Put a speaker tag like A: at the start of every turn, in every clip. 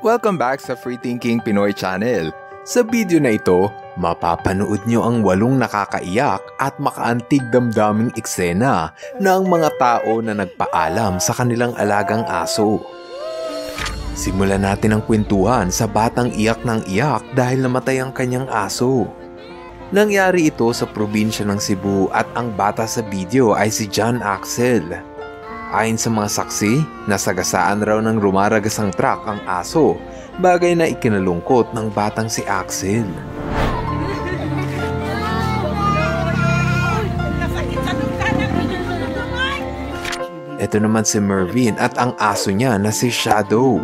A: Welcome back sa Free Thinking Pinoy Channel. Sa video na ito, mapapanood nyo ang 8 nakakaiyak at makaantig damdaming eksena ng mga tao na nagpaalam sa kanilang alagang aso. Simulan natin ang kwentuhan sa batang iyak ng iyak dahil namatay ang kanyang aso. Nangyari ito sa probinsya ng Cebu at ang bata sa video ay si John Axel. Ayon sa mga saksi, nasagasaan raw ng rumaragasang truck ang aso, bagay na ikinalungkot ng batang si Axel. Ito naman si Mervin at ang aso niya na si Shadow.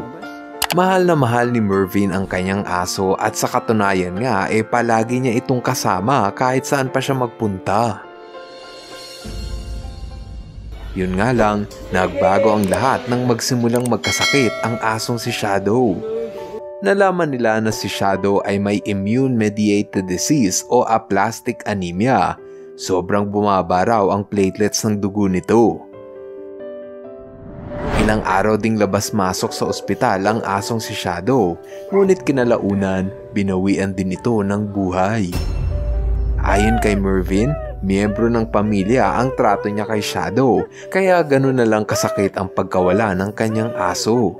A: Mahal na mahal ni Mervin ang kanyang aso at sa katunayan nga palagi niya itong kasama kahit saan pa siya magpunta. Yun nga lang, nagbago ang lahat nang magsimulang magkasakit ang asong si Shadow. Nalaman nila na si Shadow ay may immune-mediated disease o aplastic anemia. Sobrang bumaba raw ang platelets ng dugo nito. Ilang araw ding labas-masok sa ospital ang asong si Shadow, ngunit kinalaunan, binawian din ito ng buhay. Ayon kay Mervin, miyembro ng pamilya ang trato niya kay Shadow, kaya gano'n na lang kasakit ang pagkawala ng kanyang aso.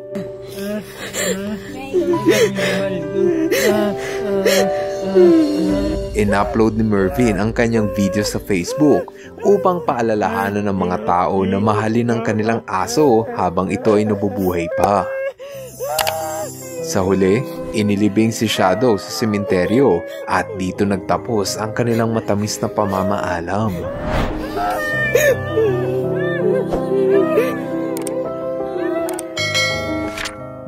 A: In-upload ni Mervin ang kanyang video sa Facebook upang paalalahanan ng mga tao na mahalin ang kanilang aso habang ito ay nabubuhay pa. Sa huli, inilibing si Shadow sa sementeryo at dito nagtapos ang kanilang matamis na pamamaalam.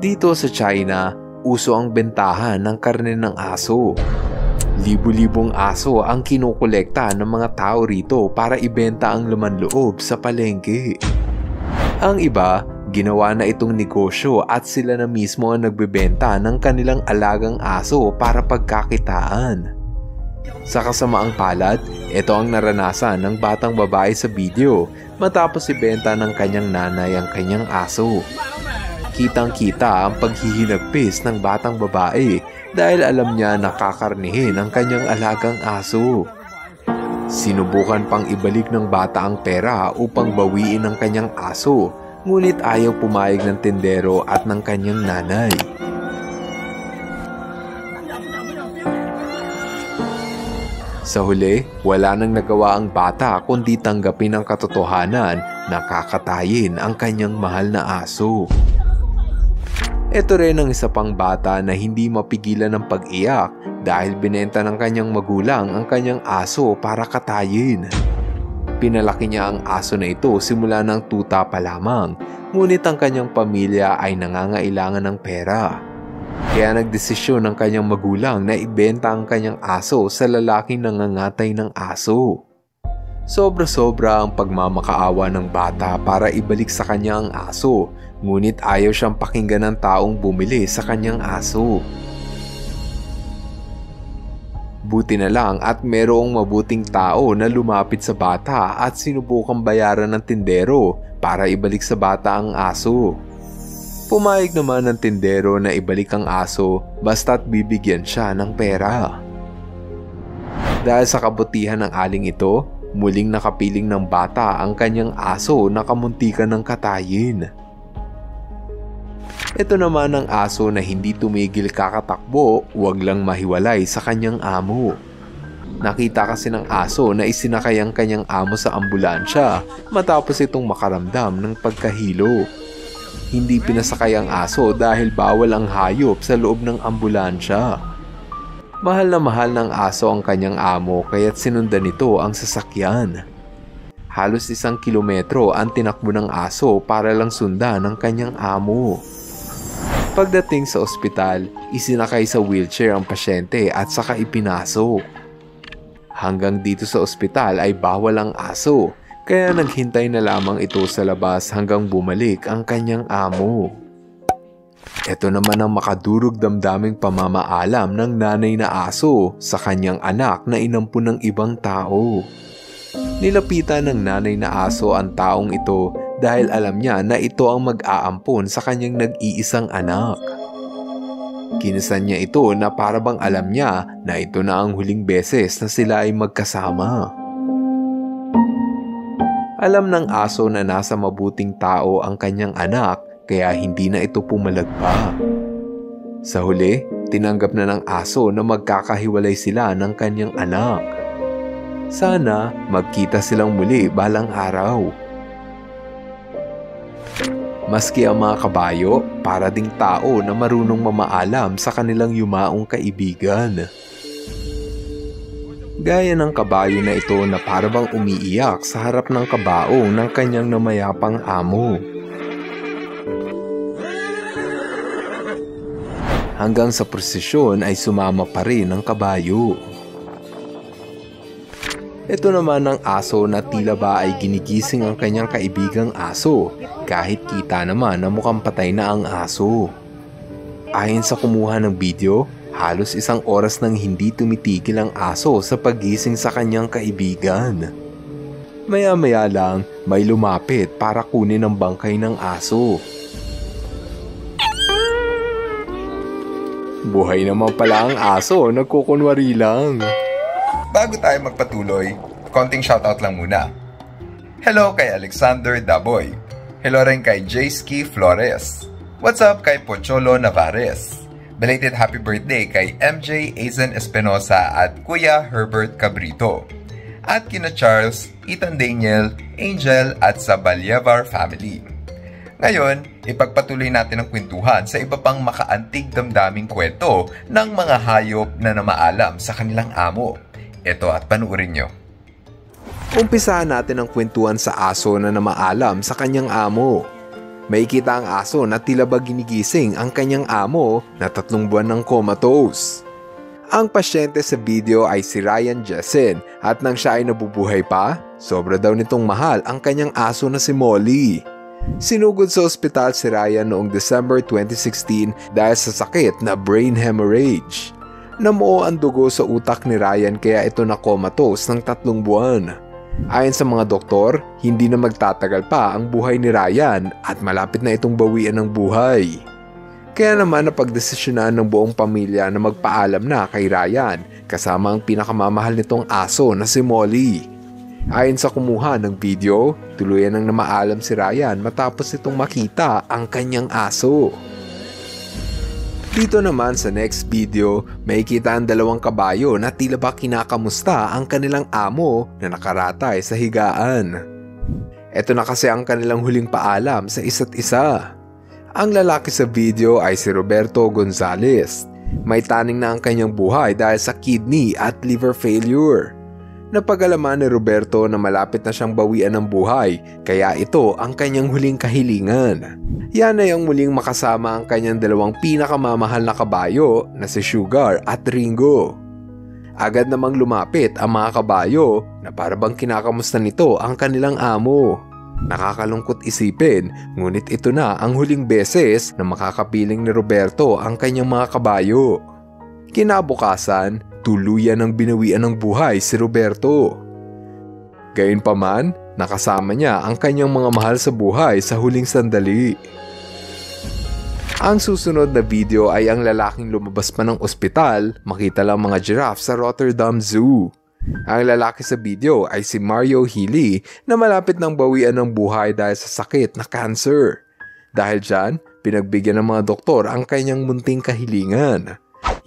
A: Dito sa China, uso ang bentahan ng karne ng aso. Libu-libong aso ang kinukolekta ng mga tao rito para ibenta ang laman loob sa palengke. Ang iba, ginawa na itong negosyo at sila na mismo ang nagbebenta ng kanilang alagang aso para pagkakitaan. Sa kasamaang palad, ito ang naranasan ng batang babae sa video matapos ibenta ng kanyang nanay ang kanyang aso. Kitang-kita ang paghihinagpis ng batang babae dahil alam niya na kakarnihin ang kanyang alagang aso. Sinubukan pang ibalik ng bata ang pera upang bawiin ang kanyang aso, ngunit ayaw pumayag ng tindero at ng kanyang nanay. Sa huli, wala nang nagawa ang bata kundi tanggapin ang katotohanan na kakatayin ang kanyang mahal na aso. Ito rin ang isa pang bata na hindi mapigilan ng pag-iyak dahil binenta ng kanyang magulang ang kanyang aso para katayin. Pinalaki niya ang aso na ito simula ng tuta pa lamang, ngunit ang kanyang pamilya ay nangangailangan ng pera. Kaya nagdesisyon ng kanyang magulang na ibenta ang kanyang aso sa lalaking nangangatay ng aso. Sobra-sobra ang pagmamakaawa ng bata para ibalik sa kanya ang aso, ngunit ayaw siyang pakinggan ng taong bumili sa kanyang aso. Buti na lang at merong mabuting tao na lumapit sa bata at sinubukang bayaran ng tindero para ibalik sa bata ang aso. Pumayag naman ng tindero na ibalik ang aso basta't bibigyan siya ng pera. Dahil sa kabutihan ng aling ito, muling nakapiling ng bata ang kanyang aso na kamuntikan ng katayin. Ito naman ang aso na hindi tumigil kakatakbo, wag lang mahiwalay sa kanyang amo. Nakita kasi ng aso na isinakay ang kanyang amo sa ambulansya matapos itong makaramdam ng pagkahilo. Hindi pinasakay ang aso dahil bawal ang hayop sa loob ng ambulansya. Mahal na mahal ng aso ang kanyang amo kaya't sinundan nito ang sasakyan. Halos 1 kilometro ang tinakbo ng aso para lang sundan ang kanyang amo. Pagdating sa ospital, isinakay sa wheelchair ang pasyente at saka ipinasok. Hanggang dito sa ospital ay bawal ang aso, kaya naghintay na lamang ito sa labas hanggang bumalik ang kanyang amo. Ito naman ang makadurog damdaming pamamaalam ng nanay na aso sa kanyang anak na inampun ng ibang tao. Nilapitan ng nanay na aso ang taong ito dahil alam niya na ito ang mag-aampon sa kanyang nag-iisang anak. Kinisan niya ito na para bang alam niya na ito na ang huling beses na sila ay magkasama. Alam ng aso na nasa mabuting tao ang kanyang anak kaya hindi na ito pumalag pa. Sa huli, tinanggap na ng aso na magkakahiwalay sila ng kanyang anak. Sana magkita silang muli balang araw. Maski ang mga kabayo, para ding tao na marunong mamaalam sa kanilang yumaong kaibigan. Gaya ng kabayo na ito na para bang umiiyak sa harap ng kabaong ng kanyang namayapang amo. Hanggang sa prosesyon ay sumama pa rin ang kabayo. Ito naman ang aso na tila ba ay ginigising ang kanyang kaibigang aso kahit kita naman na mukhang patay na ang aso. Ayon sa kumuha ng video, halos 1 oras nang hindi tumitigil ang aso sa paggising sa kanyang kaibigan. Maya-maya lang may lumapit para kunin ang bangkay ng aso. Buhay naman pala ang aso, nagkukunwari lang.
B: Bago tayo magpatuloy, konting shoutout lang muna. Hello kay Alexander Daboy. Hello rin kay Jayski Flores. What's up kay Pocholo Navarez. Belated happy birthday kay MJ Aizen Espinosa at Kuya Herbert Cabrito. At kina Charles, Ethan Daniel, Angel at sa Balyevar family. Ngayon, ipagpatuloy natin ang kwentuhan sa iba pang makaantig damdaming kwento ng mga hayop na namaalam sa kanilang amo. Ito at panuorin nyo.
A: Umpisahan natin ang kwentuhan sa aso na namaalam sa kanyang amo. May kita ang aso na tila ba ginigising ang kanyang amo na 3 buwan ng comatose. Ang pasyente sa video ay si Ryan Jessen at nang siya ay nabubuhay pa, sobra daw nitong mahal ang kanyang aso na si Molly. Sinugod sa ospital si Ryan noong December 2016 dahil sa sakit na brain hemorrhage. Namuo ang dugo sa utak ni Ryan kaya ito na comatose ng 3 buwan. Ayon sa mga doktor, hindi na magtatagal pa ang buhay ni Ryan at malapit na itong bawian ng buhay. Kaya naman napagdesisyonan ng buong pamilya na magpaalam na kay Ryan kasama ang pinakamamahal nitong aso na si Molly. Ayon sa kumuha ng video, tuluyan nang namaalam si Ryan matapos itong makita ang kanyang aso. Dito naman sa next video, may kita ang 2 kabayo na tila ba kinakamusta ang kanilang amo na nakaratay sa higaan. Ito na kasi ang kanilang huling paalam sa isa't isa. Ang lalaki sa video ay si Roberto Gonzalez. May taning na ang kanyang buhay dahil sa kidney at liver failure. Napag-alaman ni Roberto na malapit na siyang bawian ng buhay, kaya ito ang kanyang huling kahilingan. Yan ay ang muling makasama ang kanyang 2 pinakamamahal na kabayo na si Sugar at Ringo. Agad namang lumapit ang mga kabayo na parabang kinakamusta nito ang kanilang amo. Nakakalungkot isipin, ngunit ito na ang huling beses na makakapiling ni Roberto ang kanyang mga kabayo. Kinabukasan, tuluyan ng binawian ng buhay si Roberto. Gayunpaman, nakasama niya ang kanyang mga mahal sa buhay sa huling sandali. Ang susunod na video ay ang lalaking lumabas pa ng ospital, makita lang mga giraffe sa Rotterdam Zoo. Ang lalaki sa video ay si Mario Healy na malapit ng bawian ng buhay dahil sa sakit na cancer. Dahil dyan, pinagbigyan ng mga doktor ang kanyang munting kahilingan.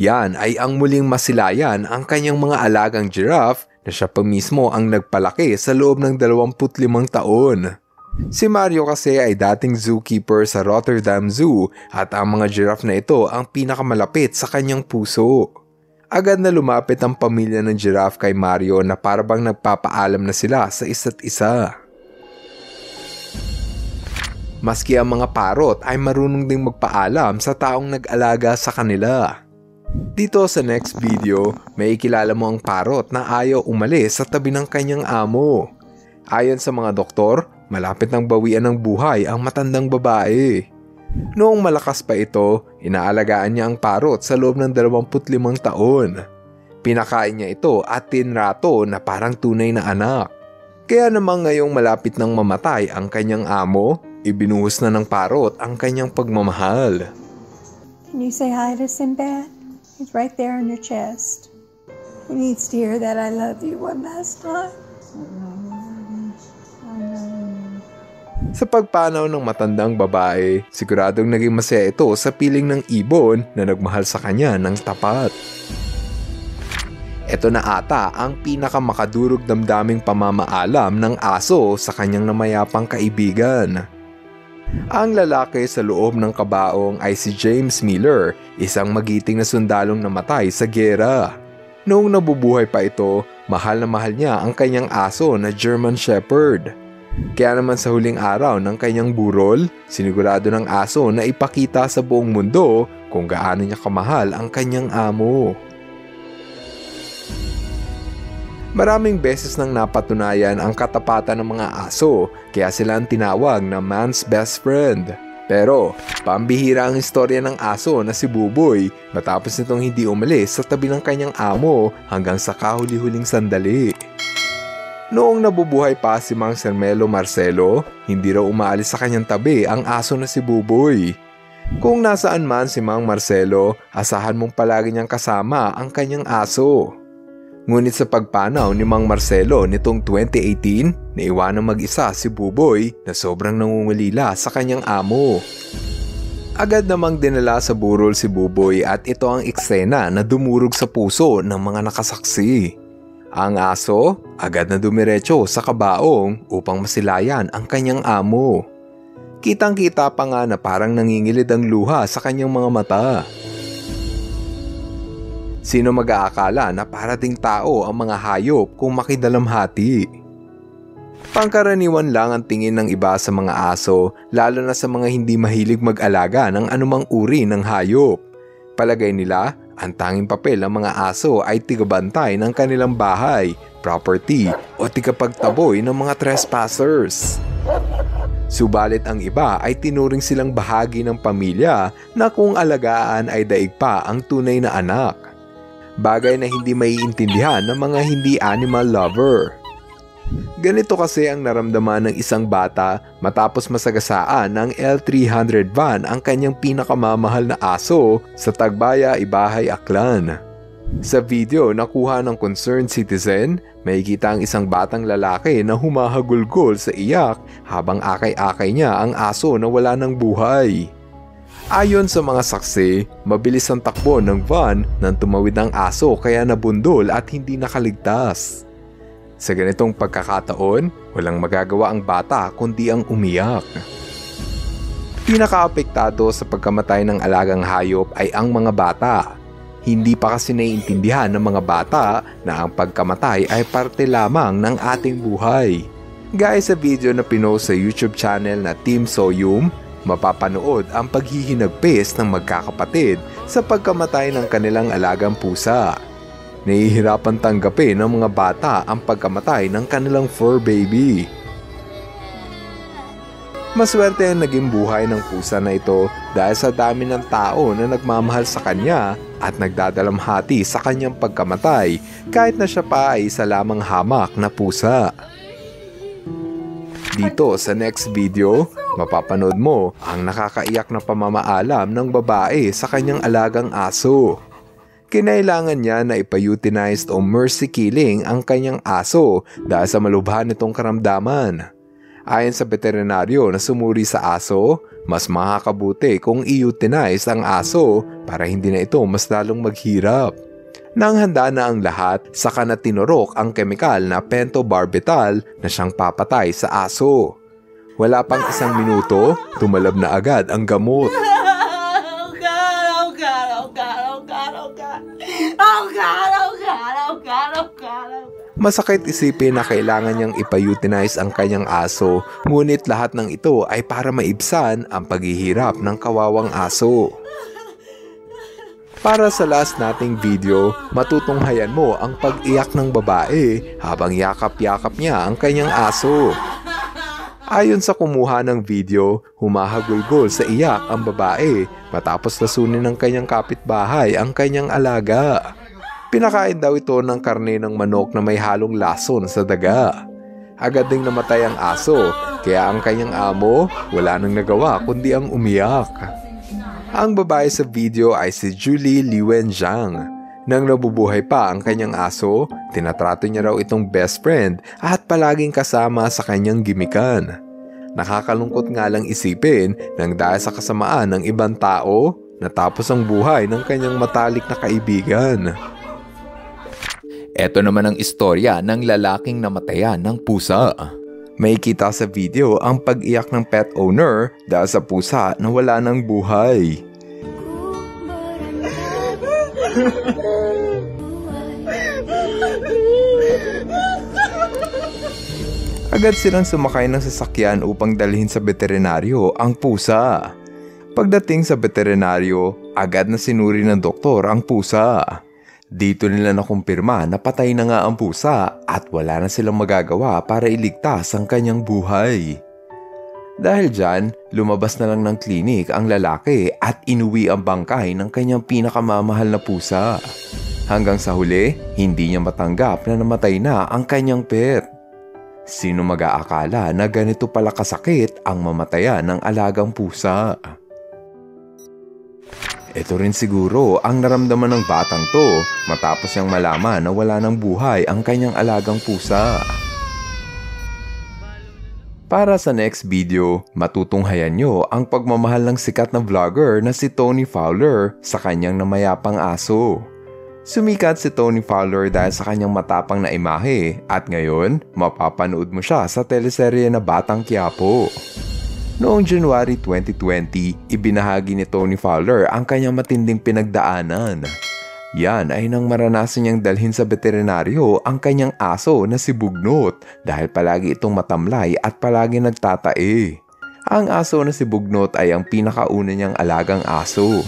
A: Yan ay ang muling masilayan ang kanyang mga alagang giraffe na siya pa mismo ang nagpalaki sa loob ng 25 taon. Si Mario kasi ay dating zookeeper sa Rotterdam Zoo at ang mga giraffe na ito ang pinakamalapit sa kanyang puso. Agad na lumapit ang pamilya ng giraffe kay Mario na parabang nagpapaalam na sila sa isa't isa. Maski ang mga parot ay marunong ding magpaalam sa taong nag-alaga sa kanila. Dito sa next video, may ikilala mo ang parot na ayaw umalis sa tabi ng kanyang amo. Ayon sa mga doktor, malapit ng bawian ng buhay ang matandang babae. Noong malakas pa ito, inaalagaan niya ang parot sa loob ng 25 taon. Pinakain niya ito at tinrato na parang tunay na anak. Kaya naman ngayong malapit nang mamatay ang kanyang amo, ibinuhos na ng parot ang kanyang pagmamahal.
C: Can you say hi to Sinbad? He's right there on your chest. He needs to hear that I love you one last time.
A: Sa pagpanaw ng matandang babae, siguradong naging masaya ito sa piling ng ibon na nagmahal sa kanya ng tapat. Ito na ata ang pinakamakadurog damdaming pamamaalam ng aso sa kanyang namayapang kaibigan. Ang lalaki sa loob ng kabaong ay si James Miller, isang magiting na sundalong namatay sa giyera. Noong nabubuhay pa ito, mahal na mahal niya ang kanyang aso na German Shepherd. Kaya naman sa huling araw ng kanyang burol, sinigurado ng aso na ipakita sa buong mundo kung gaano niya kamahal ang kanyang amo. Maraming beses nang napatunayan ang katapatan ng mga aso, kaya sila ang tinawag na man's best friend. Pero, pambihira ang istorya ng aso na si Buboy matapos nitong hindi umalis sa tabi ng kanyang amo hanggang sa kahuli-huling sandali. Noong nabubuhay pa si Mang Sermelo Marcelo, hindi raw umaalis sa kanyang tabi ang aso na si Buboy. Kung nasaan man si Mang Marcelo, asahan mong palagi niyang kasama ang kanyang aso. Ngunit sa pagpanaw ni Mang Marcelo nitong 2018, naiwanang mag-isa si Buboy na sobrang nangungulila sa kanyang amo. Agad namang dinala sa burol si Buboy at ito ang eksena na dumurog sa puso ng mga nakasaksi. Ang aso agad na dumiretso sa kabaong upang masilayan ang kanyang amo. Kitang-kita pa nga na parang nangingilid ang luha sa kanyang mga mata. Sino mag-aakala na parating tao ang mga hayop kung makidalamhati? Pangkaraniwan lang ang tingin ng iba sa mga aso, lalo na sa mga hindi mahilig mag-alaga ng anumang uri ng hayop. Palagay nila, ang tanging papel ng mga aso ay tigabantay ng kanilang bahay, property o tigapagtaboy ng mga trespassers. Subalit ang iba ay tinuring silang bahagi ng pamilya na kung alagaan ay daig pa ang tunay na anak. Bagay na hindi maiintindihan ng mga hindi animal lover. Ganito kasi ang naramdaman ng isang bata matapos masagasaan ng L300 van ang kanyang pinakamamahal na aso sa Tagbaya, Ibahay, Aklan. Sa video na kuha ng concerned citizen, makikita ang isang batang lalaki na humahagulgol sa iyak habang akay-akay niya ang aso na wala ng buhay. Ayon sa mga saksi, mabilis ang takbo ng van nang tumawid ang aso kaya nabundol at hindi nakaligtas. Sa ganitong pagkakataon, walang magagawa ang bata kundi ang umiyak. Pinakaapektado sa pagkamatay ng alagang hayop ay ang mga bata. Hindi pa kasi naiintindihan ng mga bata na ang pagkamatay ay parte lamang ng ating buhay. Gaya sa video na pinost sa YouTube channel na Team Soyum, mapapanood ang paghihinagpis ng magkakapatid sa pagkamatay ng kanilang alagang pusa. Nahihirapan tanggapin ng mga bata ang pagkamatay ng kanilang fur baby. Maswerte ang naging buhay ng pusa na ito dahil sa dami ng tao na nagmamahal sa kanya at nagdadalamhati sa kanyang pagkamatay kahit na siya pa ay isa lamang hamak na pusa. Dito sa next video, mapapanood mo ang nakakaiyak na pamamaalam ng babae sa kanyang alagang aso. Kinailangan niya na ipa-euthanized o mercy killing ang kanyang aso dahil sa malubhan nitong karamdaman. Ayon sa veterinaryo na sumuri sa aso, mas makakabuti kung i-euthanize ang aso para hindi na ito mas lalong maghirap. Nang handa na ang lahat, saka na tinurok ang kemikal na pentobarbital na siyang papatay sa aso. Wala pang isang minuto, tumalab na agad ang gamot. Masakit isipin na kailangan niyang ipa-euthanize ang kanyang aso, ngunit lahat ng ito ay para maibsan ang paghihirap ng kawawang aso. Para sa last nating video, matutunghayan mo ang pag-iyak ng babae habang yakap-yakap niya ang kanyang aso. Ayon sa kumuha ng video, humahagulgol sa iyak ang babae matapos lasunin ng kanyang kapitbahay ang kanyang alaga. Pinakain daw ito ng karne ng manok na may halong lason sa daga. Agad ding namatay ang aso, kaya ang kanyang amo wala nang nagawa kundi ang umiyak. Ang babae sa video ay si Julie Liwen Zhang. Nang nabubuhay pa ang kanyang aso, tinatrato niya raw itong best friend at palaging kasama sa kanyang gimikan. Nakakalungkot nga lang isipin nang dahil sa kasamaan ng ibang tao, natapos ang buhay ng kanyang matalik na kaibigan.
D: Ito naman ang istorya ng lalaking namatayan ng pusa.
A: May kita sa video ang pag-iyak ng pet owner dahil sa pusa na wala ng buhay. Agad silang sumakay ng sasakyan upang dalhin sa veterinaryo ang pusa. Pagdating sa veterinaryo, agad na sinuri ng doktor ang pusa. Dito nila nakumpirma na patay na nga ang pusa at wala na silang magagawa para iligtas ang kanyang buhay. Dahil dyan, lumabas na lang ng klinik ang lalaki at inuwi ang bangkay ng kanyang pinakamamahal na pusa. Hanggang sa huli, hindi niya matanggap na namatay na ang kanyang pet. Sino mag-aakala na ganito pala kasakit ang mamatayan ng alagang pusa? Ito rin siguro ang naramdaman ng batang to matapos niyang malaman na wala ng buhay ang kanyang alagang pusa. Para sa next video, matutunghayan nyo ang pagmamahal ng sikat na vlogger na si Tony Fowler sa kanyang namayapang aso. Sumikat si Tony Fowler dahil sa kanyang matapang na imahe at ngayon, mapapanood mo siya sa teleserye na Batang Quiapo. Noong January 2020, ibinahagi ni Tony Fowler ang kanyang matinding pinagdaanan. Yan ay nang maranasan niyang dalhin sa veterinaryo ang kanyang aso na si Bugnot dahil palagi itong matamlay at palagi nagtatae. Ang aso na si Bugnot ay ang pinakauna niyang alagang aso.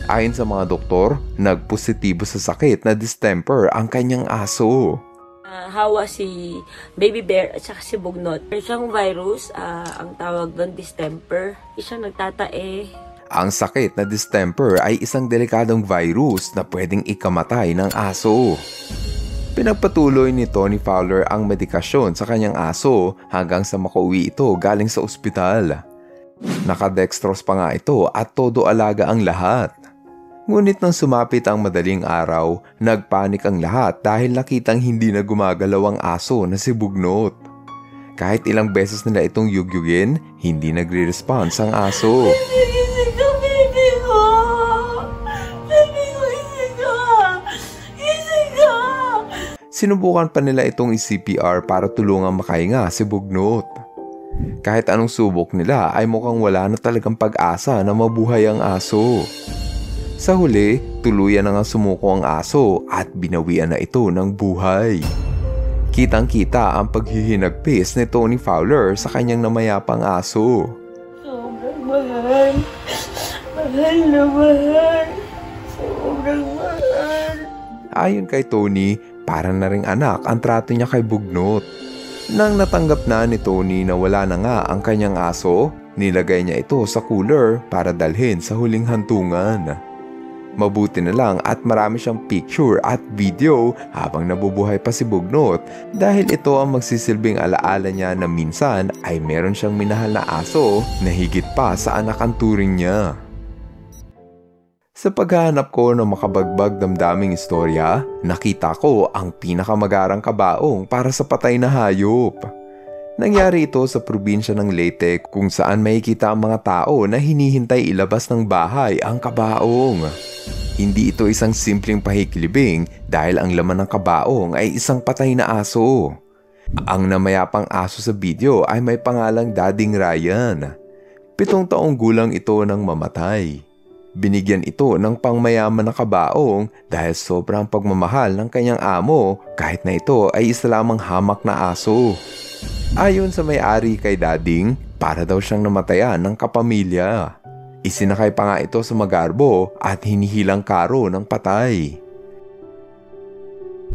A: Ayon sa mga doktor, nagpositibo sa sakit na distemper ang kanyang aso.
E: Hawa si baby bear at saka si Bugnot. Isang virus, ang tawag doon distemper. Isang nagtatae.
A: Ang sakit na distemper ay isang delikadong virus na pwedeng ikamatay ng aso. Pinagpatuloy ni Tony Fowler ang medikasyon sa kanyang aso hanggang sa makauwi ito galing sa ospital. Nakadextrose pa nga ito at todo alaga ang lahat. Ngunit nang sumapit ang madaling araw, nagpanik ang lahat dahil nakitang hindi na gumagalaw ang aso na si Bugnot. Kahit ilang beses nila itong yugyugin, hindi nagre-response ang aso.
E: Isig ko, baby ko! Baby ko, isig ko! Isig ko!
A: Sinubukan pa nila itong i-CPR para tulungang makahinga si Bugnot. Kahit anong subok nila ay mukhang wala na talagang pag-asa na mabuhay ang aso. Sa huli, tuluyan na nga sumuko ang aso at binawian na ito ng buhay. Kitang-kita ang paghihinagpis ni Tony Fowler sa kanyang namayapang aso.
E: Sobrang mahal. Mahal na mahal. Sobrang mahal.
A: Ayon kay Tony, parang na ring anak ang trato niya kay Bugnot. Nang natanggap na ni Tony na wala na nga ang kanyang aso, nilagay niya ito sa cooler para dalhin sa huling hantungan. Mabuti na lang at marami siyang picture at video habang nabubuhay pa si Bugnot dahil ito ang magsisilbing alaala niya na minsan ay meron siyang minahal na aso na higit pa sa anak ang turing niya. Sa paghahanap ko ng makabagbag damdaming istorya, nakita ko ang pinakamagarang kabaong para sa patay na hayop. Nangyari ito sa probinsya ng Leyte kung saan makikita ang mga tao na hinihintay ilabas ng bahay ang kabaong. Hindi ito isang simpleng pahikilibing dahil ang laman ng kabaong ay isang patay na aso. Ang namayapang aso sa video ay may pangalang Dading Ryan. 7 taong gulang ito nang mamatay. Binigyan ito ng pangmayaman na kabaong dahil sobrang pagmamahal ng kanyang amo kahit na ito ay isa lamang hamak na aso. Ayon sa may-ari kay Dading, para daw siyang namatayan ng kapamilya. Isinakay pa nga ito sa magarbo at hinihilang karo ng patay.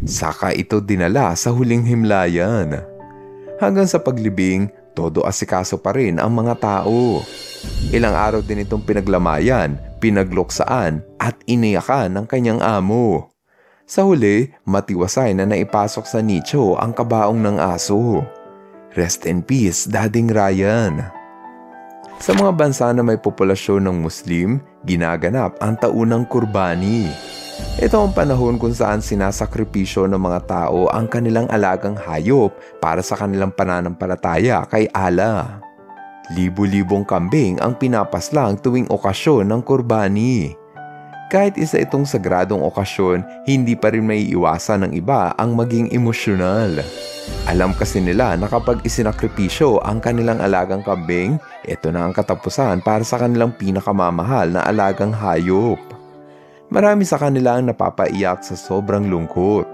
A: Saka ito dinala sa huling himlayan. Hanggang sa paglibing, todo asikaso pa rin ang mga tao. Ilang araw din itong pinaglamayan, pinagluksaan at iniyakan ng kanyang amo. Sa huli, matiwasay na naipasok sa nicho ang kabaong ng aso. Rest in peace, Dading Ryan. Sa mga bansa na may populasyon ng Muslim, ginaganap ang taunang Kurbani. Ito ang panahon kung saan sinasakripisyo ng mga tao ang kanilang alagang hayop para sa kanilang pananampalataya kay Allah. Libu-libong kambing ang pinapaslang tuwing okasyon ng Kurbani. Kahit isa itong sagradong okasyon, hindi pa rin may iwasan ng iba ang maging emosyonal. Alam kasi nila na kapag isinakripisyo ang kanilang alagang kambing, ito na ang katapusan para sa kanilang pinakamamahal na alagang hayop. Marami sa kanila ang napapaiyak sa sobrang lungkot.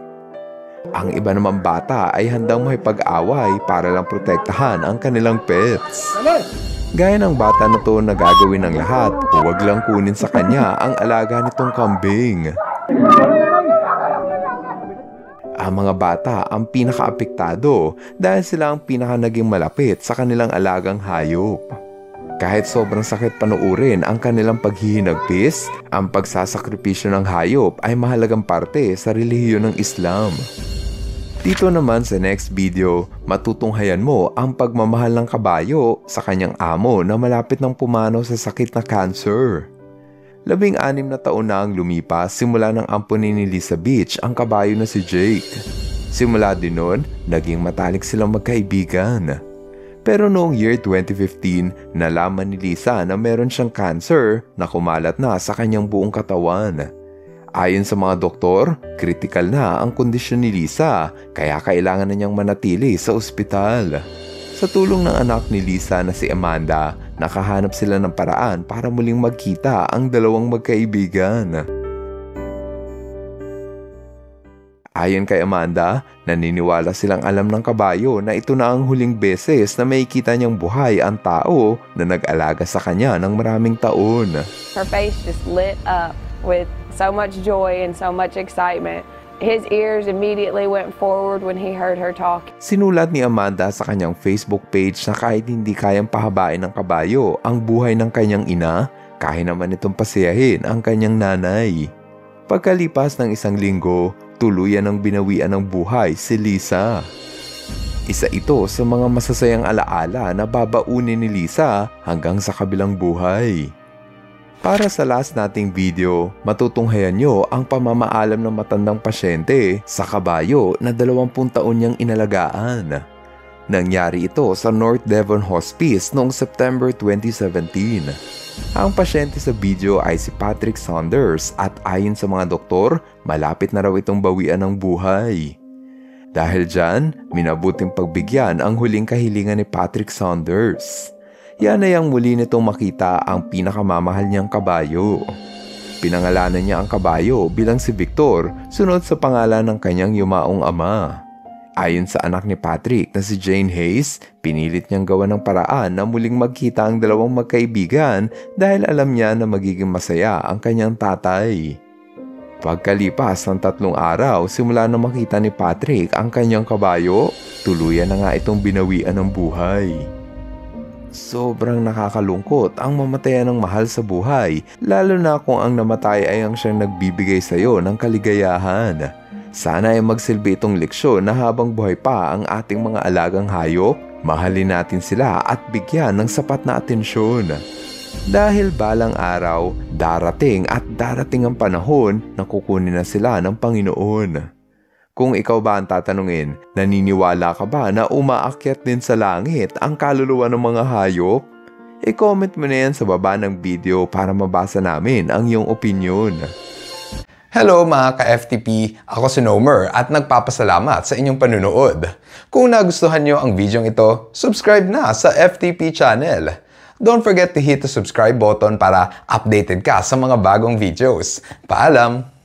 A: Ang iba namang bata ay handang makipag-away para lang protektahan ang kanilang pets. Gaya ng bata na to na gagawin ng lahat, huwag lang kunin sa kanya ang alaga nitong kambing. Ang mga bata ang pinaka-apektado dahil sila ang pinaka-naging malapit sa kanilang alagang hayop. Kahit sobrang sakit panuurin ang kanilang paghihinagpis, ang pagsasakripisyo ng hayop ay mahalagang parte sa relihiyon ng Islam. Dito naman sa next video, matutunghayan mo ang pagmamahal ng kabayo sa kanyang amo na malapit ng pumanaw sa sakit na cancer. 16 na taon na ang lumipas simula ng ampunin ni Lisa Beach ang kabayo na si Jake. Simula din noon, naging matalik silang magkaibigan. Pero noong year 2015, nalaman ni Lisa na meron siyang cancer na kumalat na sa kanyang buong katawan. Ayon sa mga doktor, critical na ang kondisyon ni Lisa kaya kailangan na niyang manatili sa ospital. Sa tulong ng anak ni Lisa na si Amanda, nakahanap sila ng paraan para muling magkita ang dalawang magkaibigan. Ayon kay Amanda, naniniwala silang alam ng kabayo na ito na ang huling beses na makikita niyang buhay ang tao na nag-alaga sa kanya ng maraming taon.
F: Her face just lit up with so much joy and so much excitement. His ears immediately went forward when he heard her talk.
A: Sinulat ni Amanda sa kanyang Facebook page na kahit hindi kayang pahabain ng kabayo ang buhay ng kanyang ina, kaya naman itong pasiyahin ang kanyang nanay. Pagkalipas ng 1 linggo, tuluyan ng binawian ng buhay si Lisa. Isa ito sa mga masasayang alaala na babaunin ni Lisa hanggang sa kabilang buhay. Para sa last nating video, matutunghayan nyo ang pamamaalam ng matandang pasyente sa kabayo na 20 taon niyang inalagaan. Nangyari ito sa North Devon Hospice noong September 2017. Ang pasyente sa video ay si Patrick Saunders at ayon sa mga doktor, malapit na raw itong bawian ng buhay. Dahil dyan, minabuting pagbigyan ang huling kahilingan ni Patrick Saunders. Yan ay ang muli nitong makita ang pinakamamahal niyang kabayo. Pinangalanan niya ang kabayo bilang si Victor, sunod sa pangalan ng kanyang yumaong ama. Ayon sa anak ni Patrick na si Jane Hayes, pinilit niyang gawa ng paraan na muling magkita ang dalawang magkaibigan dahil alam niya na magiging masaya ang kanyang tatay. Pagkalipas ng 3 araw simula na makita ni Patrick ang kanyang kabayo, tuluyan na nga itong binawian ng buhay. Sobrang nakakalungkot ang mamatayan ng mahal sa buhay, lalo na kung ang namatay ay ang siyang nagbibigay sa iyo ng kaligayahan. Sana ay magsilbi itong leksyon na habang buhay pa ang ating mga alagang hayop, mahalin natin sila at bigyan ng sapat na atensyon. Dahil balang araw, darating ang panahon na kukunin na sila ng Panginoon. Kung ikaw ba ang tatanungin, naniniwala ka ba na umaakyat din sa langit ang kaluluwa ng mga hayop? I-comment mo na yan sa baba ng video para mabasa namin ang iyong opinyon.
B: Hello mga ka-FTP, ako si Nomer at nagpapasalamat sa inyong panunood. Kung nagustuhan nyo ang video ito, subscribe na sa FTP channel. Don't forget to hit the subscribe button para updated ka sa mga bagong videos. Paalam!